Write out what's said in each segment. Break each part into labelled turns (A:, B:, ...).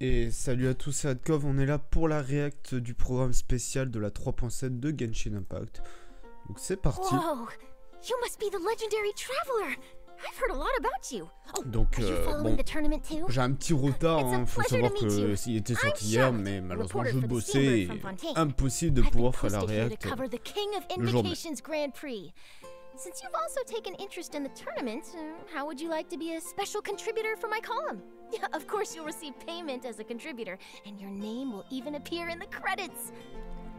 A: Et salut à tous, c'est Adkov, on est là pour la réact du programme spécial de la 3.7 de Genshin Impact. Donc c'est parti.
B: Whoa, you must be the legendary traveler. I've heard a lot about you. Oh,
A: donc bon,
B: the tournament too?
A: j'ai un petit retard, hein. Faut savoir que s'il était sorti hier, mais malheureusement je bossais et impossible de pouvoir faire la réact le jour même.
B: Grand Prix. Since you've also taken interest in the tournament, how would you like to be a special contributor for my column? Yeah, of course you'll receive payment as a contributor, and your name will even appear in the credits.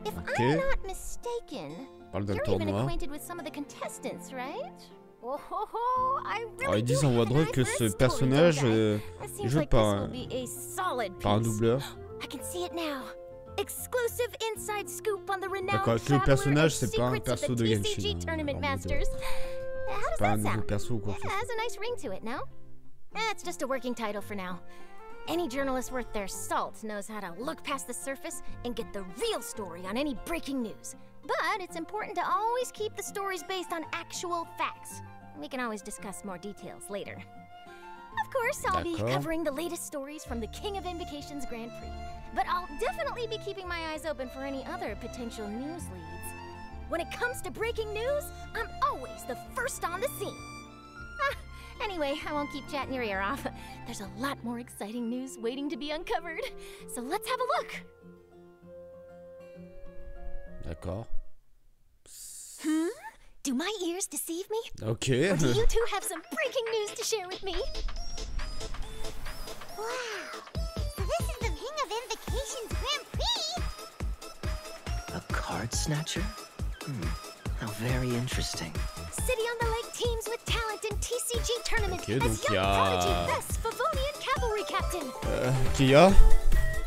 B: If I'm not mistaken, you're even acquainted with some of the contestants, right? Oh, oh, oh, I really
A: alors ils disent en voix de que ce personnage est joué par un doubleur.
B: I can see it now. Exclusive inside scoop on the renowned
A: d'accord, le personnage c'est pas un
B: secrets
A: perso
B: of the
A: de
B: TCG
A: Genshin.
B: Tournament Masters. How does
A: Pas un
B: that
A: nouveau
B: sound?
A: perso ou quoi que ce
B: It
A: soit.
B: has a nice ring to it, no? It's just a working title for now. Any journalist worth their salt knows how to look past the surface and get the real story on any breaking news. But it's important to always keep the stories based on actual facts. We can always discuss more details later. Of course, I'll be covering the latest stories from the King of Invocation's Grand Prix. But I'll definitely be keeping my eyes open for any other potential news leads. When it comes to breaking news, I'm always the first on the scene. Anyway, I won't keep chatting your ear off. There's a lot more exciting news waiting to be uncovered. So let's have a look.
A: D'accord.
B: Do my ears deceive me?
A: Ok.
B: Or do you two have some breaking news to share with me?
C: Wow. So this is the King of Invocation's Grand Prix?
D: A card snatcher? How very interesting.
B: City on the Lake teams with talent in TCG tournament
A: Okay,
B: as
A: donc
B: young prodigy best Favonian cavalry captain.
A: Kia.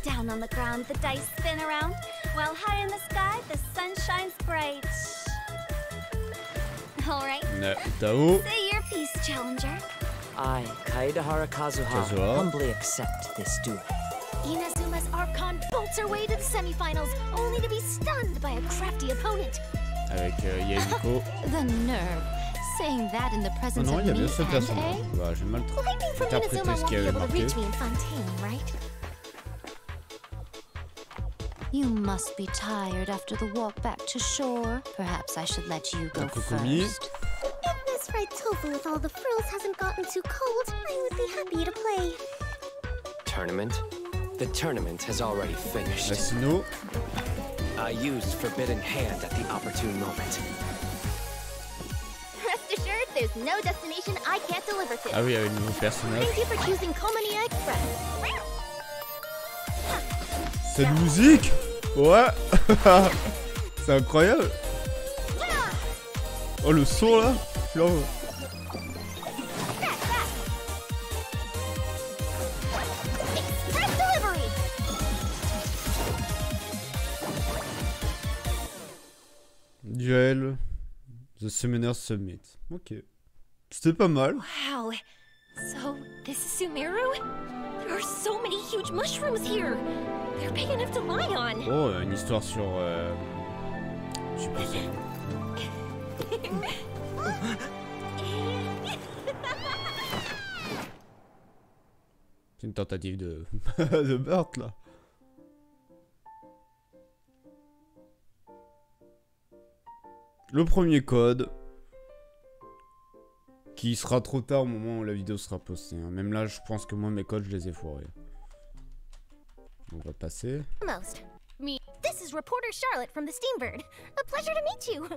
E: Down on the ground, the dice spin around, while high in the sky, the sun shines bright. All right.
A: Tao.
E: Say your piece, challenger.
D: I, Kaedahara Kazuha, humbly accept this duel.
B: Inazuma's Archon bolts her way to the semifinals, only to be stunned by a crafty opponent.
A: Avec Yemiko.
E: The nerve. Saying that in the
A: Oh
E: presence
A: non,
E: of
A: il y a
E: me
A: bien ce
E: and
A: personnage.
E: A?
A: Bah, j'ai mal
B: Lightning from
A: interprété
B: Inazuma
A: ce
B: won't
A: qu'il y
B: be
A: avait
B: able to
A: marqué.
B: reach me in Fontaine, right?
E: You must be tired after the walk back to shore. Perhaps I should let you go first.
C: If Miss Fried Tofu with all the frills hasn't gotten too cold, I would be happy to play.
F: Tournament? The tournament has already finished.
A: Asino.
F: I used Forbidden Hand at the opportune moment.
C: Rest assured, there's no destination I can't deliver to.
A: Ah oui, il y a un nouveau personnage.
C: Thank you for choosing Compagnie Express.
A: Cette musique. Ouais. C'est incroyable. Oh le son là. Là.
C: Express delivery.
A: Duel. The Summoner Summit. Ok. C'était pas mal.
B: Wow. So, this is Sumeru? There are so many huge mushrooms here. They're big enough to lie on.
A: Oh, une histoire sur... Je sais pas ça. C'est une tentative de... de meurtre, là. Le premier code. Qui sera trop tard au moment où la vidéo sera postée. Hein. Même là, je pense que moi, mes codes, je les ai foirés. On va passer.
B: Me. This is reporter Charlotte from the Steambird. A pleasure to meet you.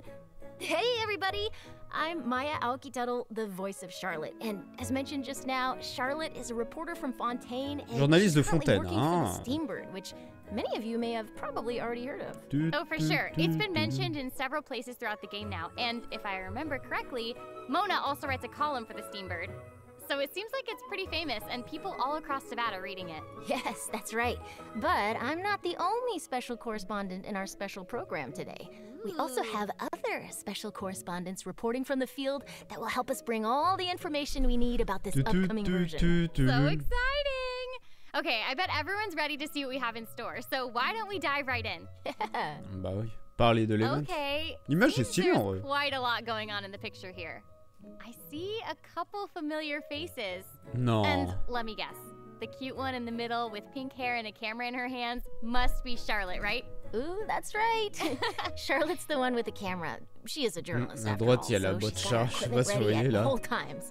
B: Hey everybody, I'm Maya Aokitaro, the voice of Charlotte, and as mentioned just now, Charlotte is a reporter from Fontaine and
A: Journaliste de
B: she's currently
A: Fontaine.
B: working for the Steambird, which many of you may have probably already heard of.
G: Oh, for sure. It's been mentioned in several places throughout the game now, and if I remember correctly, Mona also writes a column for the Steambird. So it seems like it's pretty famous, and people all across Nevada reading it.
B: Yes, that's right. But I'm not the only special correspondent in our special program today. We also have other special correspondents reporting from the field that will help us bring all the information we need about this upcoming version.
G: So exciting! Okay, I bet everyone's ready to see what we have in store, so why don't we dive right in?
A: Bah oui, parler de l'event.
G: Okay,
A: L'image est stylée en
G: there's
A: vrai.
G: quite a lot going on in the picture here. I see a couple familiar faces.
A: Non.
G: And let me guess, The cute one in the middle with pink hair and a camera in her hands must be Charlotte, right?
B: Ooh, that's right. Charlotte's the one with the camera. She is a journalist.
A: À droite, il y a la boîte charge. Je sais pas si vous voyez là.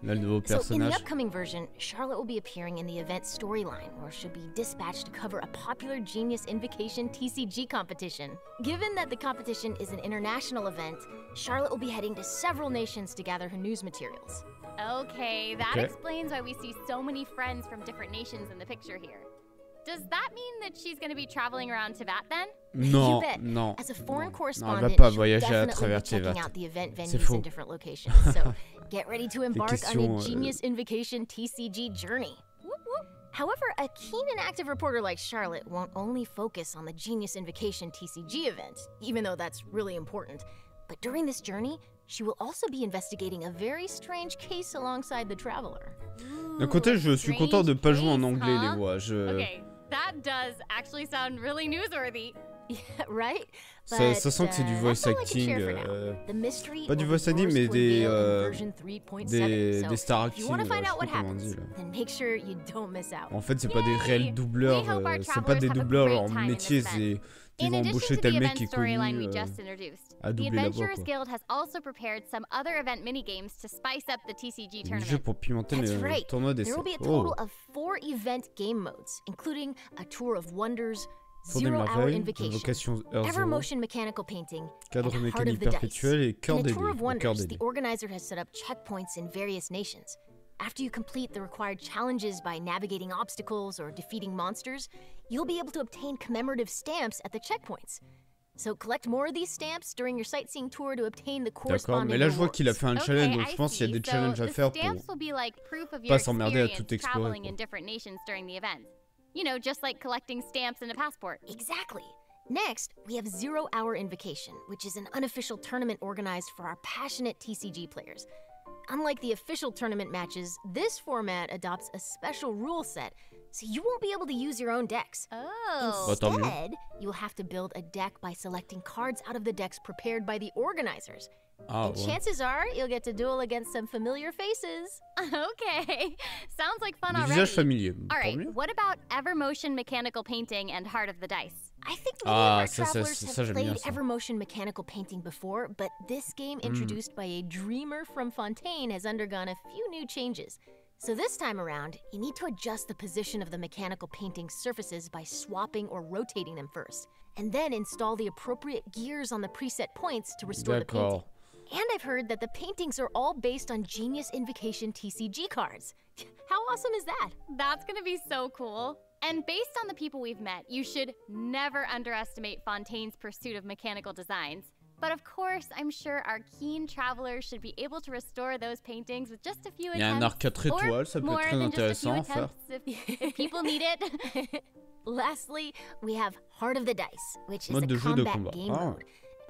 A: Là, le nouveau personnage.
B: So in the upcoming version, Charlotte will be appearing in the event storyline, where she'll be dispatched to cover a popular Genius Invocation TCG competition. Given that the competition is an international event, Charlotte will be heading to several nations to gather her news materials.
G: Okay, that explains why we see so many friends from different nations in the picture here. Does that mean that she's going to be traveling around Teyvat then?
A: Non, non.
B: As a foreign
A: Non,
B: correspondent,
A: elle va pas voyager à travers Teyvat.
B: C'est faux. So get ready to embark on a Genius Invocation TCG journey. However, a keen and active reporter like Charlotte won't only focus on the Genius Invocation TCG event, even though that's really important. But during this journey, she will also be investigating a very strange case alongside the traveler.
A: D'un côté, je suis content de pas jouer en anglais les voix.
G: Okay, that does actually sound really newsworthy.
B: Yeah, right?
A: Ça sent que c'est du voice acting, pas du voice acting, mais des star acting, je sais pas comment on dit là. En fait, c'est pas des réels doubleurs, c'est pas des doubleurs en métier, c'est ils vont embaucher tel mec qui est connu à doubler la voix, quoi.
G: Guild has also prepared some other event minigames to spice up the TCG tournament.
A: Jeu pour pimenter le tournoi d'essai.
B: There will be a total of 4 event game modes, including a tour of wonders, zero-hour invocation, ever-motion mechanical painting,
A: cadre mécanique perpétuel et cœur
B: des
A: dieux.
B: The organizer has set up checkpoints in various nations. After you complete the required challenges by navigating obstacles or defeating monsters, you'll be able to obtain commemorative stamps at the checkpoints. So collect more of these stamps during your sightseeing tour to obtain the corresponding
A: rewards. D'accord, mais là je vois qu'il a fait un challenge, donc je pense qu'il y a des challenges à faire pour pas s'emmerder à tout explorer.
G: You know, just like collecting stamps and a passport.
B: Exactly. Next, we have Zero Hour Invocation, which is an unofficial tournament organized for our passionate TCG players. Unlike the official tournament matches, this format adopts a special rule set, so you won't be able to use your own decks.
G: Oh.
B: Instead, you'll have to build a deck by selecting cards out of the decks prepared by the organizers. And chances are you'll get to duel against some familiar faces.
G: Okay, sounds like fun already.
A: Visage familier.
G: All right, what about Evermotion Mechanical Painting and Heart of the Dice?
B: I think many of our travelers have played Evermotion Mechanical Painting before, but this game introduced by a dreamer from Fontaine has undergone a few new changes. So this time around, you need to adjust the position of the mechanical painting surfaces by swapping or rotating them first, and then install the appropriate gears on the preset points to restore the painting. And I've heard that the paintings are all based on Genius Invocation TCG cards. How awesome is that?
G: That's gonna be so cool. And based on the people we've met, you should never underestimate Fontaine's pursuit of mechanical designs. But of course, I'm sure our keen travelers should be able to restore those paintings with just a few attempts.
A: Il y a un arc 4 étoiles, ça peut être très intéressant à faire.
G: If people need it.
B: Lastly, we have Heart of the Dice, which is a combat game mode.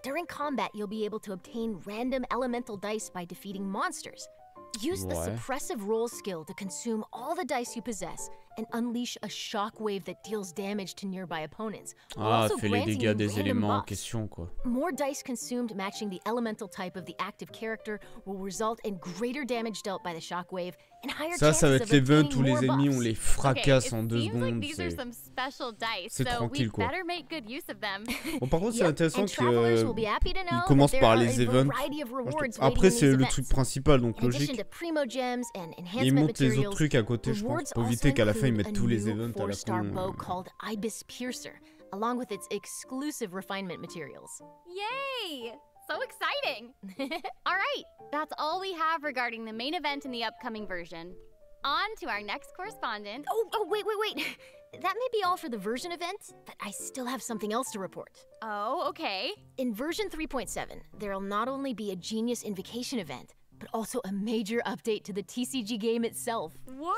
B: During combat, you'll be able to obtain random elemental dice by defeating monsters. Use the suppressive roll skill to consume all the dice you possess and unleash a shockwave that deals damage to nearby opponents.
A: Fait les dégâts des éléments en question, quoi.
B: More dice consumed matching the elemental type of the active character will result in greater damage dealt by the shockwave and higher chances
A: va être l'event où les ennemis on
B: buffs.
A: les fracasse en 2 secondes.
G: C'est
A: tranquille, quoi.
G: Bon,
A: par contre, c'est intéressant qu'ils commencent par les events. Après, c'est le truc principal, donc logique. Et ils montent les autres trucs à côté, je pense, pour éviter qu'à la fin ils mettent tous les events à la con.
B: Along with its exclusive refinement materials.
G: Yay! So exciting! All right, that's all we have regarding the main event in the upcoming version. On to our next correspondent.
B: Oh, wait. That may be all for the version event, but I still have something else to report.
G: Oh, okay.
B: In version 3.7, there'll not only be a Genius Invocation event, but also a major update to the TCG game itself.
G: What?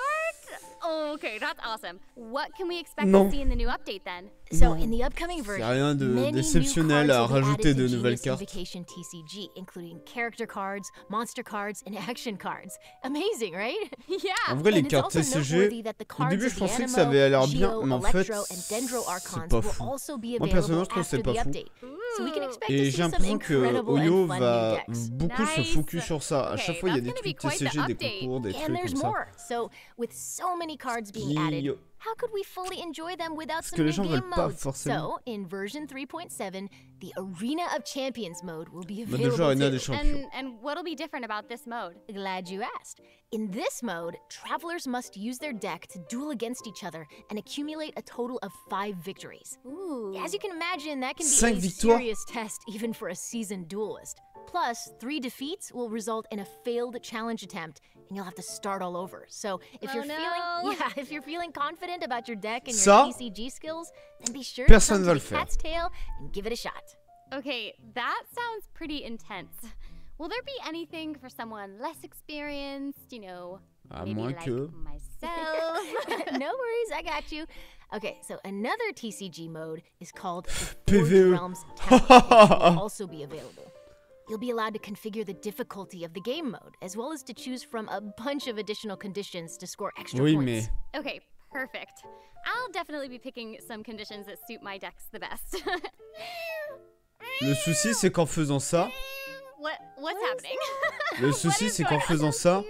G: Oh, okay, that's awesome. What can we expect to see in the new update then?
B: So in the upcoming version,
A: rien d'exceptionnel à rajouter de nouvelles cartes.
B: TCG, including character cards, monster cards, and action cards. Amazing, right?
G: Yeah.
A: En vrai, les cartes TCG, au début, je pensais que ça avait l'air bien, mais en fait, c'est pas fou. Moi, personnellement, je trouve que c'est pas fou. Et j'ai l'impression que Oyo va beaucoup se focus sur ça. À chaque fois, il y a des trucs TCG, des concours, des trucs comme ça.
B: so many cards being added. How could we fully enjoy them without some new game modes? So, in version 3.7, the Arena of Champions mode will be available too.
G: And what'll be different about this mode?
B: Glad you asked. In this mode, travelers must use their deck to duel against each other and accumulate a total of 5 victories. Ooh. As you can imagine, that can be a serious test even for a seasoned duelist. Plus, 3 defeats will result in a failed challenge attempt, and you'll have to start all over. So, if you're feeling confident about your deck and your TCG skills, then be sure to come to the Cat's Tail and give it a shot.
G: Okay, that sounds pretty intense. Will there be anything for someone less experienced, you know, maybe like myself?
B: No worries, I got you. Okay, so another TCG mode is called the Forge Realms Town, which will also be available. You'll be allowed to configure the difficulty of the game mode, as well as to choose from a bunch of additional conditions to score extra points.
G: Okay, perfect. I'll definitely be picking some conditions that suit my decks the best.
A: Le souci, c'est qu'en faisant ça...
G: What's happening?
A: Le souci, c'est qu'en faisant ça...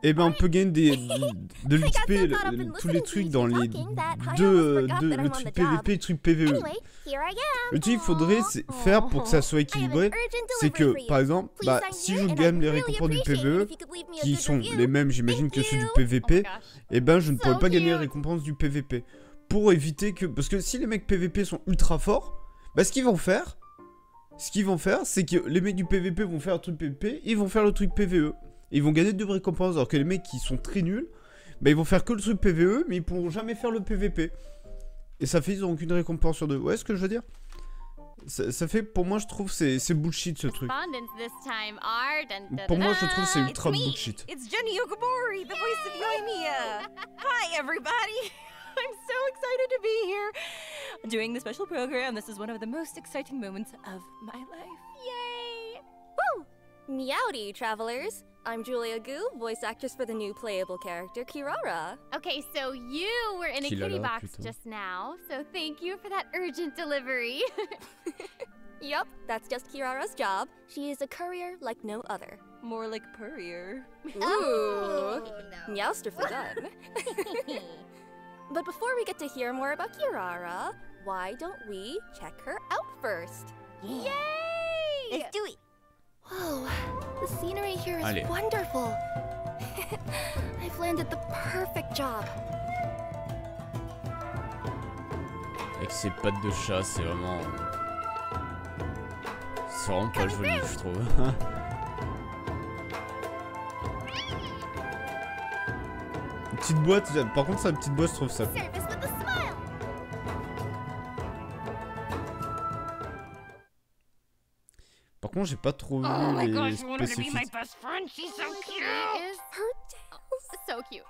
A: Eh ben, on peut gagner de l'XP, tous les trucs dans les le truc PVP et le truc PVE. Le truc qu'il faudrait faire pour que ça soit équilibré, c'est que, par exemple, si je gagne les récompenses du PVE, qui sont les mêmes, j'imagine, que ceux du PVP, eh ben, je ne pourrais pas gagner les récompenses du PVP. Pour éviter que... Parce que si les mecs PVP sont ultra forts, bah, ce qu'ils vont faire, c'est que les mecs du PVP vont faire le truc PVP, ils vont faire le truc PVE. Ils vont gagner de récompenses, alors que les mecs qui sont très nuls, bah ils vont faire que le truc PVE, mais ils pourront jamais faire le PVP. Et ça fait, ils n'auront qu'une récompense sur 2. Ouais, ce que je veux dire, ça fait, pour moi, je trouve, c'est bullshit ce truc. Pour moi, je trouve, c'est ultra bullshit.
H: It's Jenny Yokobori, the voice of Yoimiya. Hi, everybody. I'm so excited to be here. Doing the special program, this is one of the most exciting moments of my life.
I: Yay! Woo! Meowdy, travelers. I'm Julia Gu, voice actress for the new playable character, Kirara.
G: Okay, so you were in a kitty box just now, so thank you for that urgent delivery.
I: Yup, that's just Kirara's job. She is a courier like no other.
H: More like purrier.
I: Ooh, meowster for done. But before we get to hear more about Kirara, why don't we check her out first?
G: Yay!
I: Let's do it! Whoa, the scenery here is wonderful. I've landed the perfect job.
A: Avec ses pattes de chat, c'est vraiment pas joli, je trouve. Une petite boîte, par contre, sa petite boîte, je trouve ça cool. Par contre, j'ai pas trop vu les spécifiques.
G: So cute.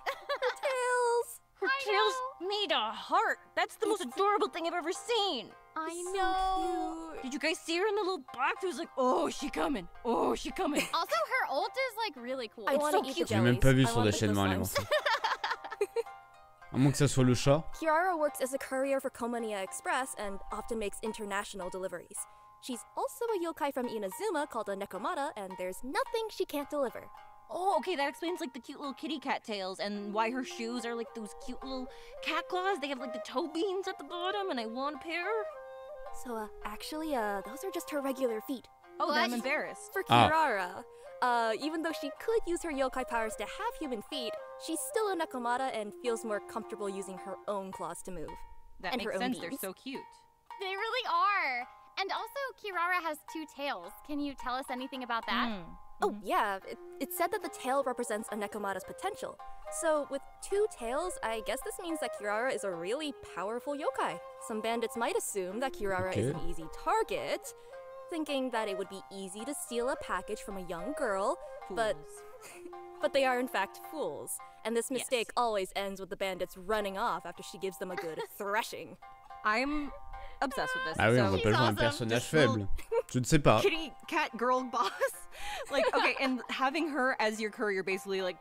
H: Her tails made a heart. That's the most adorable thing I've ever seen.
G: I know.
H: Did you guys see her in the little box? It was like, oh, she coming. Oh, she coming.
G: Also, her ult is like really cool.
I: It's so cute.
A: J'ai même pas vu son déchaînement alimentaire. À moins que ça soit le chat.
I: Kirara works as a courier for Compagnie Express and often makes international deliveries. She's also a yokai from Inazuma called a Nekomata, and there's nothing she can't deliver.
H: Oh, okay, that explains like the cute little kitty cat tails and why her shoes are like those cute little cat claws. They have like the toe beans at the bottom, and I want a pair.
I: So, actually, those are just her regular feet.
H: Oh, then I'm embarrassed.
I: For Kirara, even though she could use her yokai powers to have human feet, she's still a Nekomata and feels more comfortable using her own claws to move.
H: That makes sense, they're so cute.
G: They really are. And also, Kirara has 2 tails. Can you tell us anything about that?
I: Oh, yeah. It's said that the tail represents a Nekomata's potential. So, with 2 tails, I guess this means that Kirara is a really powerful yokai. Some bandits might assume that Kirara is an easy target, thinking that it would be easy to steal a package from a young girl, but they are in fact fools. And this mistake always ends with the bandits running off after she gives them a good thrashing.
H: I'm obsessed with this.
A: Ah oui, on va pas jouer un personnage faible. Je ne sais pas.
H: Kitty cat girl boss. Like, okay, and having her as your courier basically like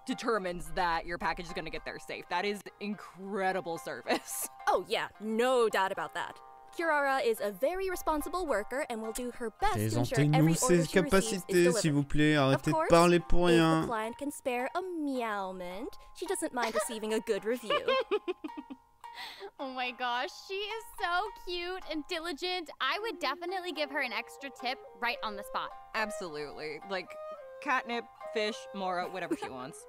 H: determines that your package is gonna get there safe. That is incredible service.
I: Oh yeah, no doubt about that. Kirara is a very responsible worker and will do her best to ensure every
A: Présentez-nous
I: order
A: ses
I: she receives is
A: capacités,
I: delivered.
A: s'il vous plaît. Arrêtez
I: Of
A: de
I: course,
A: parler pour
I: if
A: rien.
I: the client can spare a meowment, she doesn't mind receiving a good review.
G: Oh my gosh, she is so cute and diligent. I would definitely give her an extra tip right on the spot.
H: Absolutely. Like, catnip, fish, Mora, whatever she wants.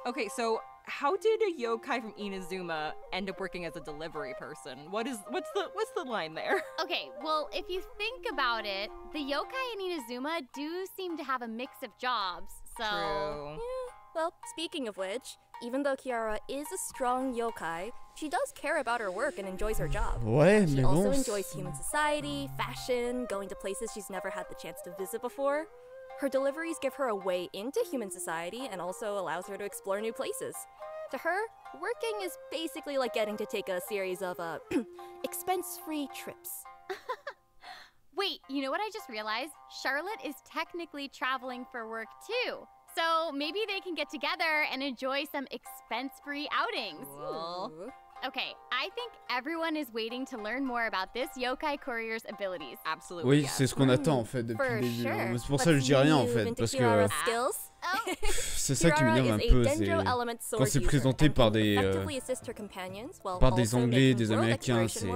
H: Okay, so how did a yokai from Inazuma end up working as a delivery person? What's the line there?
G: Okay, well, if you think about it, the yokai in Inazuma do seem to have a mix of jobs, so...
H: True.
I: Yeah, well, speaking of which, even though Kirara is a strong yokai, she does care about her work and enjoys her job.
A: Ouais,
I: She
A: mais
I: also
A: bon.
I: enjoys human society, fashion, going to places she's never had the chance to visit before. Her deliveries give her a way into human society and also allows her to explore new places. To her, working is basically like getting to take a series of expense-free trips.
G: Wait, you know what I just realized? Charlotte is technically traveling for work too. So maybe they can get together and enjoy some expense-free outings.
H: Cool.
G: Okay, I think everyone is waiting to learn more about this yokai courier's abilities.
H: Absolutely.
A: Oui,
H: yes.
A: c'est ce qu'on attend en fait depuis
I: For
A: le début.
I: sure.
A: Mais c'est pour ça que je dis rien en fait, parce que
I: Kirara's skills.
A: c'est ça qui m'énerve un peu, c'est quand c'est présenté par des Anglais, des Américains, c'est...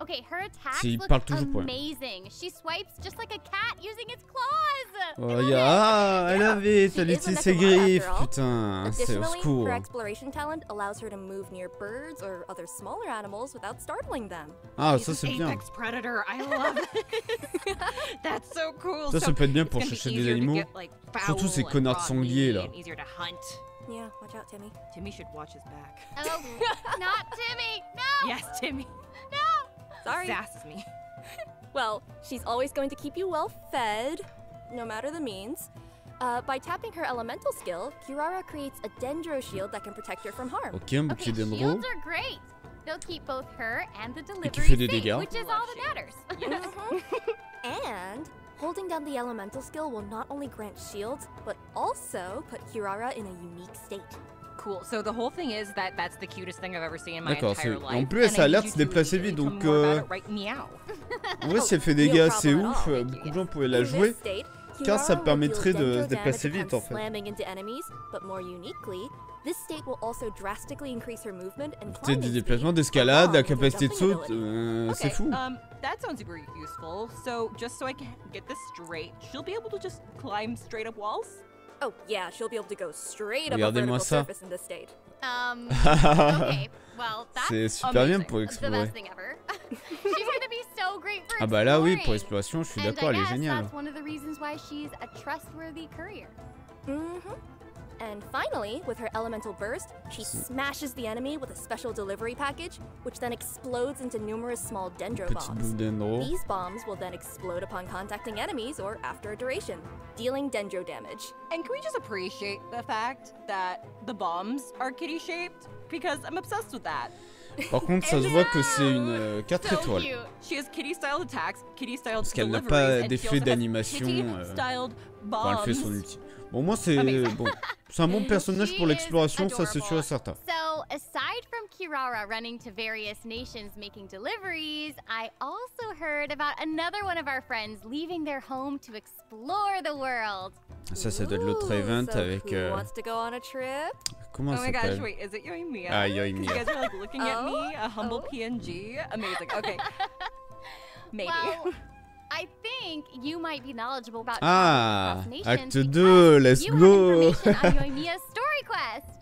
G: Okay, her attacks
A: Ils
G: look
A: parlent toujours pour rien.
G: amazing. She swipes just like a cat using its claws.
A: Oh, elle avait, t'as laissé ses griffes, putain, c'est au secours.
I: Her exploration talent allows her to move near birds or other smaller animals without startling them.
A: Ah, ça c'est bien.
H: Apex predator, I love it. That's so cool.
A: Ça peut être bien pour chercher des animaux. Surtout ces connards de sangliers là.
I: Yeah, watch out, Timmy.
H: Timmy should watch his back.
G: Oh, not Timmy. No.
H: Yes, Timmy.
G: No.
I: Sorry.
H: Sasses me.
I: Well, she's always going to keep you well fed, no matter the means. By tapping her elemental skill, Kirara creates a dendro shield that can protect her from harm.
A: Ok, un bouclier dendro.
G: Shields are great. They'll keep both her and the
A: Et qui
G: delivery
A: fait des
G: safe,
A: dégâts.
G: which is all that matters.
I: And holding down the elemental skill will not only grant shields, but also put Kirara in a unique state.
H: Cool. So the whole thing is that that's the cutest thing I've ever seen in my
A: D'accord,
H: entire life.
A: en plus ça a l'air de se déplacer vite, donc en vrai si elle fait des dégâts c'est ouf, beaucoup de gens pourraient la jouer, car ça permettrait de se déplacer vite en fait. Peut-être des déplacements, d'escalade, la capacité de saut, c'est fou.
H: That sounds super useful. So just so I can get this straight, she'll be able to just climb straight up walls?
I: Oh yeah, she'll be able to go straight up a vertical surface in this state.
G: Okay, well that's
A: c'est super bien pour
G: the
A: explorer.
G: best thing ever. She's gonna be so great for
A: Ah bah là oui, pour
G: exploring.
A: l'exploration, je suis d'accord, elle est géniale.
G: That's one of the reasons why she's a trustworthy courier.
I: And finally, with her elemental burst, she smashes the enemy with a special delivery package, which then explodes into numerous small dendro
A: Petit
I: bombs.
A: bout dendro.
I: These bombs will then explode upon contacting enemies or after a duration, dealing dendro damage.
H: And can we just appreciate the fact that the bombs are kitty-shaped? Because I'm obsessed with that.
A: Par contre, ça se voit que c'est une 4 étoiles.
H: She has kitty-styled attacks, kitty-styled
A: Parce qu'elle n'a
H: deliveries,
A: pas
H: and
A: d'effet
H: she also has
A: d'animation
H: kitty-styled
A: quand elle fait
H: bombs.
A: son ulti. Bon, moi c'est bon, c'est un bon personnage pour l'exploration, ça c'est sûr et certain.
G: So, aside from Kirara running to various nations making deliveries, I also heard about another one of our friends leaving their home to explore the world.
A: Ça doit être l'autre event avec...
I: Who wants to go on a trip?
A: Comment
H: Oh
A: ça
H: my gosh,
A: s'appelle?
H: wait, is it Yoimiya?
A: Ah,
H: You
A: Yoimiya.
H: guys are like looking at me, a humble PNG. Amazing, okay. Maybe.
G: Well, I think you might be knowledgeable about
A: Ah,
G: nations
A: acte
G: because
A: 2, let's
G: you have
A: go.
G: information on Yoimiya's story quest.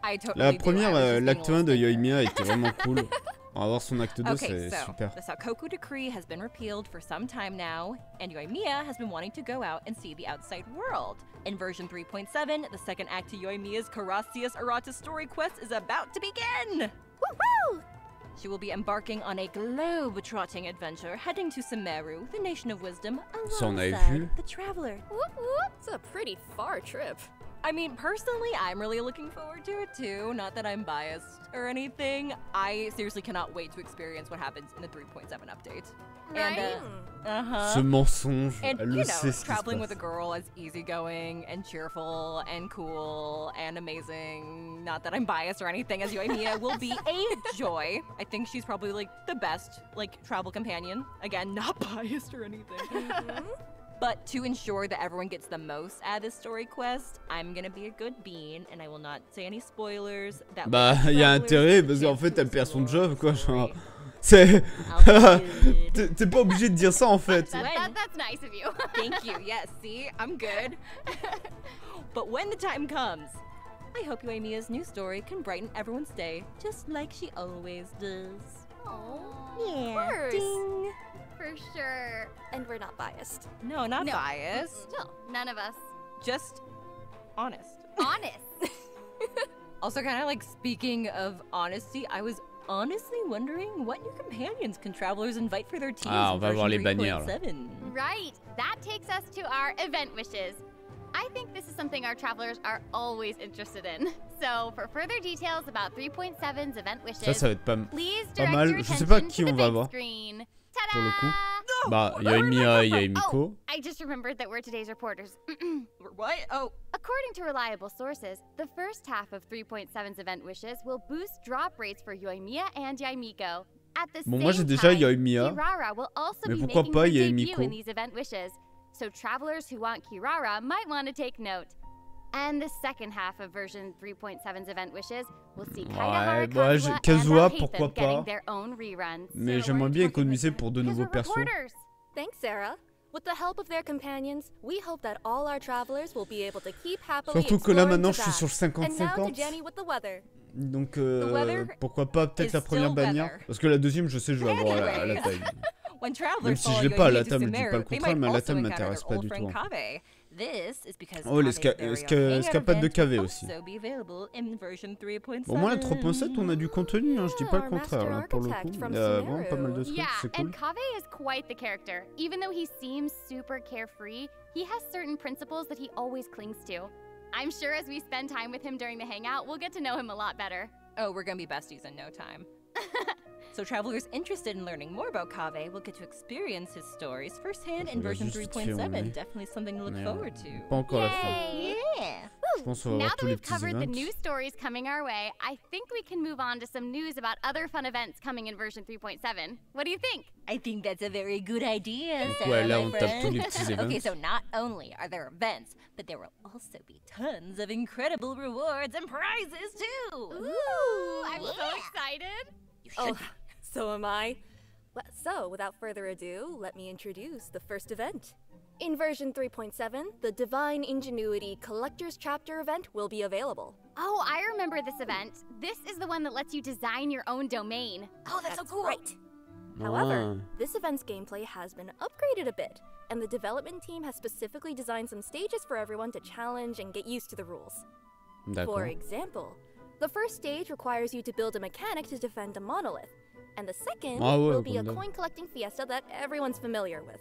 H: I totally
A: La
H: do.
A: première,
H: I was just
A: l'acte
H: being
A: 1 de
H: little
A: Yoimiya était vraiment cool. On va voir son acte 2,
H: Okay,
A: c'est
H: so
A: super.
H: the Sakoku decree has been repealed for some time now, and Yoimiya has been wanting to go out and see the outside world. In version 3.7, the second act to Yoimiya's Carasius Arata story quest is about to begin!
I: Woohoo!
H: She will be embarking on a globe-trotting adventure, heading to Sumeru, the Nation of Wisdom,
A: Ça, on avait
H: alongside
A: vu.
H: the Traveler.
I: It's a pretty far trip.
H: I mean, personally, I'm really looking forward to it too. Not that I'm biased or anything. I seriously cannot wait to experience what happens in the 3.7 update.
G: Right?
H: And,
A: Ce mensonge,
H: and,
A: elle le sait ce qui se
H: traveling
A: passe.
H: with a girl is easygoing and cheerful and cool and amazing. Not that I'm biased or anything, as Yoimiya will be a joy. I think she's probably like the best like travel companion. Again, not biased or anything. But to ensure that everyone gets the most out of this story quest, I'm gonna be a good bean and I will not say any spoilers.
A: Bah, il y a intérêt parce qu'en fait, elle perd son job, quoi. Genre, c'est. T'es pas obligé de dire ça en fait.
G: That's nice of you.
H: Thank you. Yes, see, I'm good. But when the time comes, I hope Yoimiya's new story can brighten everyone's day, just like she always does.
I: Yeah.
H: Ding.
G: For sure.
I: And we're not biased.
H: No, not biased.
G: Still, none of us.
H: Just honest.
G: Honest.
H: Also, kind of like speaking of honesty, I was honestly wondering what new companions can travelers invite for their teams.
A: Ah, on va voir les bannières.
G: Right. That takes us to our event wishes. I think this is something our travelers are always interested in. So, for further details about 3.7's event wishes,
A: Ça va être pas
G: direct
A: mal.
G: your
A: Je sais pas
G: attention
A: qui
G: to
A: on
G: the
A: va
G: big
A: voir.
G: screen.
A: Pour le coup.
G: Ta-da!
A: Bah, Yoimiya et Yemiko.
G: Oh, I just remembered that we're today's reporters.
H: What? Oh.
G: According to reliable sources, the first half of 3.7's event wishes will boost drop rates for Yoimiya and Yaimiko. At the
A: Bon, moi j'ai
G: same
A: déjà
G: time,
A: Yoimiya.
G: Kirara will also
A: Mais
G: be
A: pourquoi
G: making
A: pas
G: her debut
A: Yaimiko?
G: in these event wishes. So travelers who want Kirara might want to take note. And the second half of version 3.7's event wishes will see
A: Ouais,
G: Kaida
A: bah,
G: Kazuha
A: Kazuha,
G: and
A: pourquoi
G: Hatham getting
A: pas.
G: their own reruns.
A: Mais j'aimerais bien économiser pour de nouveaux persos.
I: Thanks, Sarah. With the help of their companions, we hope that all our travelers will be able to keep happily
A: Surtout que là
I: exploring
A: maintenant je suis
I: Tibet.
A: sur le
I: And now to
A: 50-50.
I: Jenny with the weather.
A: Donc
H: weather
A: pourquoi pas peut-être
H: is
A: la première
H: still
A: bannière.
H: weather.
A: Parce que la deuxième je sais je vais avoir la taille.
H: When travelers
A: Même si je
H: follow
A: l'ai pas,
H: Yoimiya
A: la
H: to
A: table me dit
H: Sumeru,
A: pas le
H: they
A: contraire,
H: might
A: mais la
H: also
A: table
H: encounter
A: m'intéresse
H: their
A: pas
H: old
A: du
H: friend
A: tout.
H: Kaveh. This is because
A: Oh,
H: Kave's very own
A: Escapade
H: hangout
A: Kaveh
H: event
A: aussi.
H: will also be available in version 3.7.
A: Bon, moi la 3.7 on a du contenu, hein, je dis pas le
I: our
A: contraire
I: master
A: là, pour le coup.
I: architect
A: Il
I: from
A: y a vraiment pas mal de
I: Sumeru.
A: trucs,
G: Yeah,
A: c'est cool.
G: and Kaveh is quite the character. Even though he seems super carefree, he has certain principles that he always clings to. I'm sure as we spend time with him during the hangout, we'll get to know him a lot better.
H: Oh, we're gonna be besties in no time. So travelers interested in learning more about Kaveh will get to experience his stories firsthand in version 3.7. Definitely something to look forward to.
A: Pas encore la fin.
H: Yeah.
A: Je pense qu'on va
G: Now
A: voir
G: that
A: tous les
G: we've
A: petits
G: covered the
A: events.
G: news stories coming our way, I think we can move on to some news about other fun events coming in version 3.7. What do you think?
H: I think that's a very good idea,
A: Donc
H: Sarah,
A: ouais, là
H: my
A: on tape
H: friend.
A: tous les petits events.
H: Okay, so not only are there events, but there will also be tons of incredible rewards and prizes too.
G: Ooh, I'm so excited.
H: You should be.
I: So am I. So, without further ado, let me introduce the first event. In version 3.7, the Divine Ingenuity Collector's Chapter event will be available.
G: Oh, I remember this event. This is the one that lets you design your own domain.
H: Oh, that's so cool.
I: Right. However, this event's gameplay has been upgraded a bit, and the development team has specifically designed some stages for everyone to challenge and get used to the rules. For
A: D'accord.
I: example, the first stage requires you to build a mechanic to defend a monolith, and the second
A: Ah ouais,
I: will be a
A: comme d'hab.
I: coin-collecting fiesta that everyone's familiar with.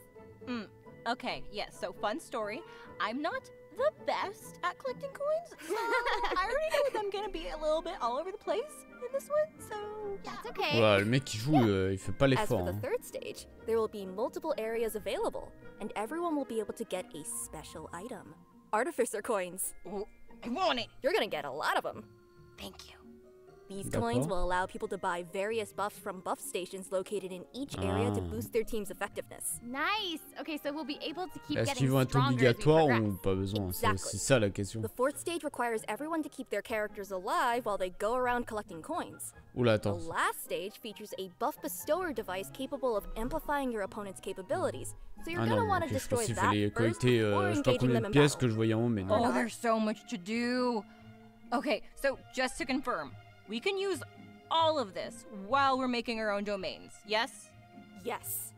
H: Okay, yes, so fun story. I'm not the best at collecting coins, so I already know that I'm gonna be a little bit all over the place in this one, so yeah.
G: That's okay.
A: Ouais, le mec qui joue, il fait pas
I: As
A: l'effort.
I: for the
A: Hein.
I: third stage, there will be multiple areas available, and everyone will be able to get a special item. Artificer coins.
H: Ooh, I want it.
I: You're gonna get a lot of them.
H: Thank you.
I: These coins
A: D'accord.
I: will allow people to buy various buffs from buff stations located in each area to boost their team's effectiveness.
G: Nice. Okay, so we'll be able to keep
A: Est-ce
G: getting
A: qu'ils vont être
G: stronger as we
A: obligatoires
G: progress.
A: ou pas besoin? C'est
I: Exactly.
A: aussi ça la question.
I: The fourth stage requires everyone to keep their characters alive while they go around collecting coins.
A: Oula,
I: The
A: attends.
I: last stage features a buff bestower device capable of amplifying your opponent's capabilities, so you're
A: Ah
I: gonna
A: non,
I: want to
A: ok, je
I: destroy
A: pense qu'il
I: that
A: fallait
I: first
A: collecter
I: before
A: je sais pas
I: engaging
A: combien
I: them
A: de
I: in
A: pièces
I: battle.
A: que je voyais en haut, mais non.
H: Oh, there's so much to do. Okay, so just to confirm, we can use all of this while we're making our own domains, yes?
I: Yes.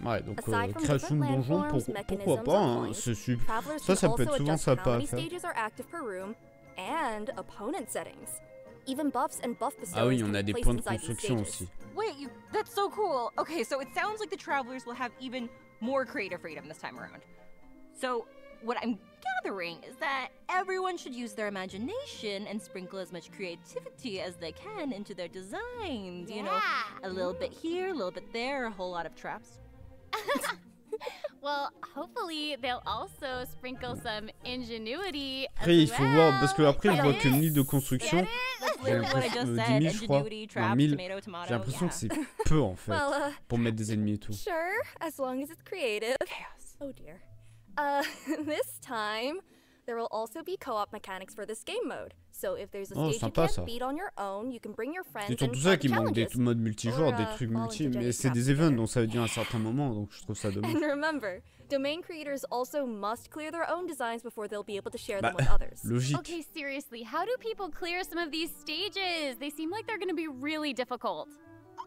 A: Ouais, donc
I: Aside from
A: création de
I: different
A: donjon,
I: landforms,
A: pourquoi
I: mechanisms,
A: pas,
I: and
A: hein,
I: coins,
A: c'est super.
I: travelers
A: Ça,
I: can
A: ça peut
I: also
A: être souvent
I: adjust how
A: sympa à
I: many
A: faire.
I: stages are active per room and opponent settings. Even buffs and buff bestowers
A: Ah oui,
I: can
A: on a
I: be
A: des
I: placed
A: points de
I: inside these
A: construction
I: stages.
A: aussi.
H: Wait, that's so cool. Okay, so it sounds like the travelers will have even more creative freedom this time around. So what I'm gathering is that everyone should use their imagination and sprinkle as much creativity as they can into their designs. You know, a little bit here, a little bit there, a whole lot of traps.
G: Well, hopefully they'll also sprinkle some ingenuity.
A: Après, il faut voir, parce que après, je vois que 1000 de construction. J'ai l'impression 10 000, je crois. Non, 1000. J'ai l'impression que c'est peu en fait pour mettre des ennemis et tout.
I: Sure, as long as it's creative. Chaos. Oh dear. This time, there will also be co-op mechanics for this game mode. So if there's a stage you can't beat on your own, you can bring your friends and
A: c'est tout ça qui manque des modes multijoueurs, des trucs multi, mais c'est des events, donc ça veut dire à un certain moment, donc je trouve ça dommage.
I: And remember, domain creators also must clear their own designs before they'll be able to share them with others.
A: Logique.
G: Okay, seriously, how do people clear some of these stages? They seem like they're going to be really difficult.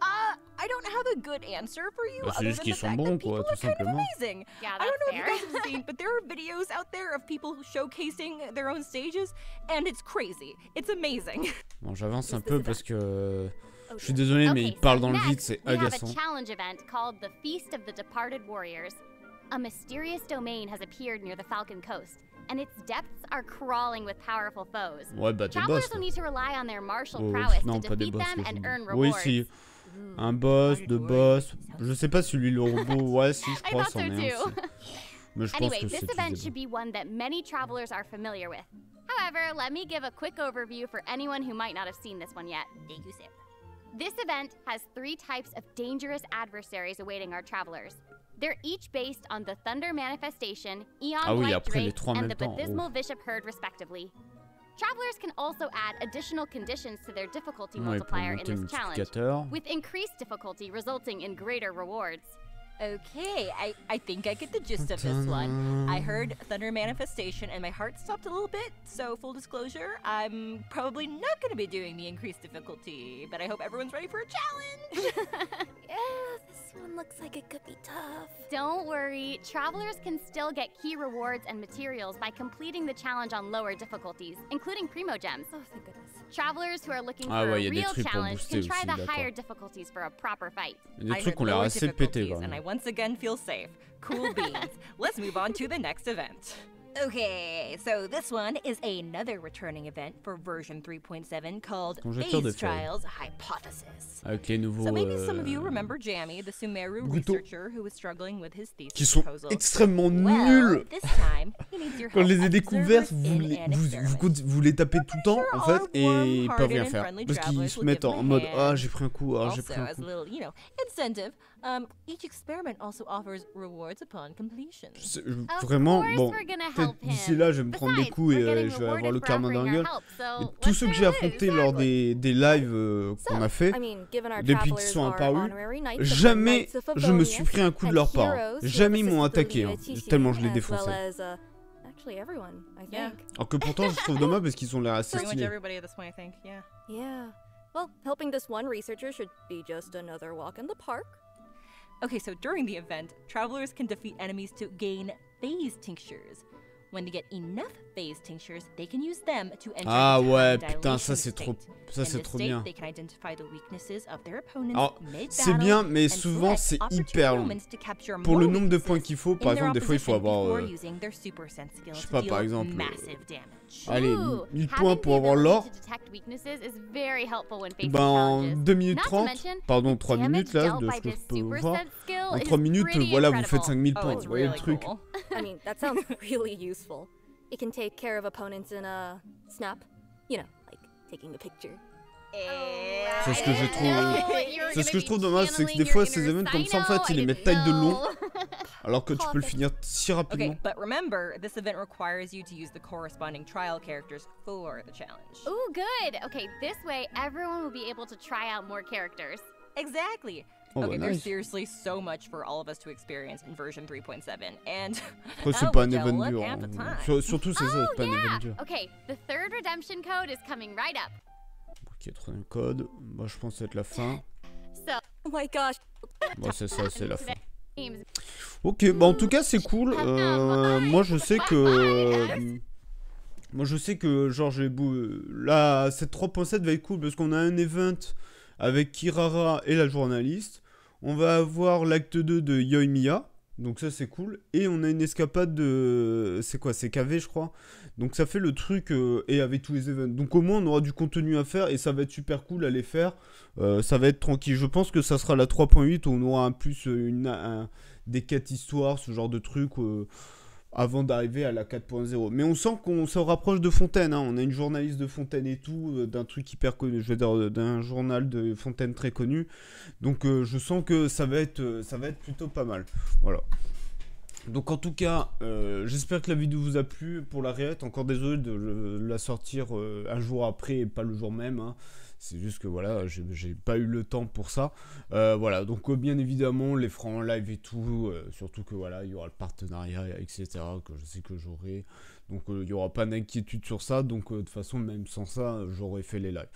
H: I don't have a good answer for you.
A: C'est juste qu'ils sont bons, quoi, tout simplement.
H: Amazing.
G: Yeah,
H: I don't know
G: fair.
H: if you guys have seen, but there are videos out there of people showcasing their own stages, and it's crazy. It's amazing.
A: Bon, j'avance un peu parce que je suis désolé, mais il parle dans le vide, c'est agaçant.
G: We have a challenge event called the Feast of the Departed Warriors. A mysterious domain has appeared near the Falcon Coast, and its depths are crawling with powerful foes.
A: Ouais, bah des boss.
G: Travelers will need to rely on their martial prowess to defeat them and earn rewards.
A: Oui, si. Un boss, deux boss. Je sais pas si lui le robot. Ouais, si, je crois, c'en est un aussi. Mais je pense
G: Anyway,
A: que
G: this
A: c'est
G: event should be one that many travelers are familiar with. However, let me give a quick overview for anyone who might not have seen this one yet. This event has 3 types of dangerous adversaries awaiting our travelers. They're each based on the Thunder Manifestation, Eon Blight Drake, and the Bathysmal Bishop Herd, respectively. Travelers can also add additional conditions to their difficulty multiplier in this challenge, with increased difficulty resulting in greater rewards.
H: Okay, I think I get the gist of this one. I heard Thunder Manifestation and my heart stopped a little bit, so full disclosure, I'm probably not going to be doing the increased difficulty, but I hope everyone's ready for a challenge!
I: Yeah, this one looks like it could be tough.
G: Don't worry, travelers can still get key rewards and materials by completing the challenge on lower difficulties, including Primo Gems.
I: Oh, thank goodness.
G: Travelers who are looking for a real challenge can try the higher difficulties for a proper fight.
A: Il y a des trucs qui ont l'air assez pétés,
H: and I once again feel safe. Cool beans. Let's move on to the next event. Okay, so this one is another returning event for version 3.7 called Ace Trials Hypothesis.
A: Avec les nouveaux,
H: so maybe some of you remember Jamie, the Sumeru researcher who was struggling with his thesis
A: qui sont
H: proposal.
A: extrêmement nuls.
H: This time, he needs your
A: Quand je
H: help
A: les ai
H: as
A: découverts,
H: observers
A: vous les tapez tout le temps en fait et ils peuvent rien faire parce qu'ils se mettent en mode ah j'ai pris un coup, ah j'ai pris un
H: Also, as a
A: coup.
H: little, you know, incentive, each experiment also offers rewards upon completion.
A: Vraiment, bon, peut-être d'ici là je vais me prendre des coups et je vais avoir le karma dans la gueule. Et tous ceux que j'ai affrontés lors des lives qu'on a fait, depuis qu'ils sont apparus, jamais je me suis pris un coup de leur part. Jamais ils m'ont attaqué, hein, tellement je les défonçais. Alors que pourtant je trouve dommage parce qu'ils ont l'air assez stylés.
I: Yeah. Well, helping this one researcher should be just another walk in the park.
H: Okay, so during the event, travelers can defeat enemies to gain phase tinctures. When they get enough phase tinctures, they can use them to enter
A: Ah
H: the
A: ouais,
H: time
A: putain,
H: dilation
A: ça c'est trop,
H: state.
A: ça c'est trop bien.
H: They can identify the weaknesses of their opponents
A: Alors,
H: mid-battle
A: c'est bien, mais
H: and
A: souvent c'est
H: select
A: hyper
H: opportune
A: long.
H: moments to capture
A: Pour
H: more
A: le nombre de
H: weaknesses
A: points qu'il faut, par
H: in their
A: exemple, des fois il faut
H: opposition
A: avoir,
H: before using their super sense skill
A: je sais
H: to
A: pas,
H: deal
A: par exemple,
H: massive damage.
A: allez, 1000 points pour avoir l'or. Ben en 2 minutes 30, pardon 3 minutes là, de ce que je peux voir. En 3 minutes, voilà, vous faites 5000 points, vous voyez le truc.
I: I mean, that sounds really useful. It can take care of opponents in a snap. You know, like taking a picture.
A: C'est ce que je trouve. C'est ce que je trouve dommage, c'est que des fois ces événements comme ça en fait ils les mettent taille de long, alors que tu peux le finir si rapidement.
H: Okay, but remember, this event requires you to use the corresponding trial characters for the challenge.
G: Ooh, good. Okay, this way everyone will be able to try out more characters.
H: Exactly.
A: Oh,
H: okay,
A: nice.
H: there's seriously so much for all of us to experience in version 3.7, and
A: Après c'est pas un event dur, hein. Surtout c'est ça, c'est pas un event dur.
G: Okay, the third redemption code is coming right up.
A: Ok, troisième code, moi je pense que ça va être la fin.
G: So,
I: oh my gosh.
A: Bon c'est ça, c'est la fin. Ok, bah en tout cas c'est cool. Moi je sais que genre j'ai là cette 3.7 va être cool parce qu'on a un event avec Kirara et la journaliste. On va avoir l'acte 2 de Yoimiya Donc ça c'est cool. Et on a une escapade de... C'est quoi? C'est Kaveh je crois. Donc ça fait le truc et avec tous les événements. Donc au moins on aura du contenu à faire et ça va être super cool à les faire. Ça va être tranquille. Je pense que ça sera la 3.8 où on aura plus des quêtes histoire, ce genre de truc avant d'arriver à la 4.0. Mais on sent qu'on se rapproche de Fontaine. Hein. On a une journaliste de Fontaine et tout, d'un truc hyper connu, je veux dire d'un journal de Fontaine très connu. Donc je sens que ça va être plutôt pas mal. Voilà. Donc en tout cas, j'espère que la vidéo vous a plu. Pour la réact, encore désolé de la sortir un jour après et pas le jour même. Hein. C'est juste que voilà, j'ai pas eu le temps pour ça. Voilà, donc bien évidemment, les francs en live et tout, surtout que voilà, il y aura le partenariat, etc. que je sais que j'aurai. Donc il n'y aura pas d'inquiétude sur ça. Donc de toute façon, même sans ça, j'aurais fait les lives.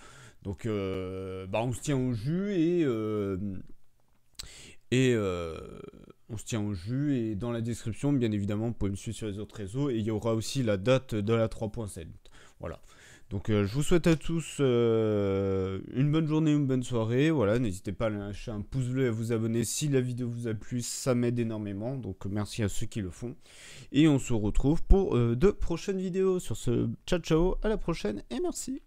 A: Donc bah, on se tient au jus on se tient au jus et dans la description, bien évidemment, vous pouvez me suivre sur les autres réseaux et il y aura aussi la date de la 3.7. Voilà. Donc je vous souhaite à tous une bonne journée, une bonne soirée. Voilà, n'hésitez pas à lâcher un pouce bleu et à vous abonner si la vidéo vous a plu, ça m'aide énormément. Donc merci à ceux qui le font. Et on se retrouve pour de prochaines vidéos. Sur ce, ciao ciao, à la prochaine et merci.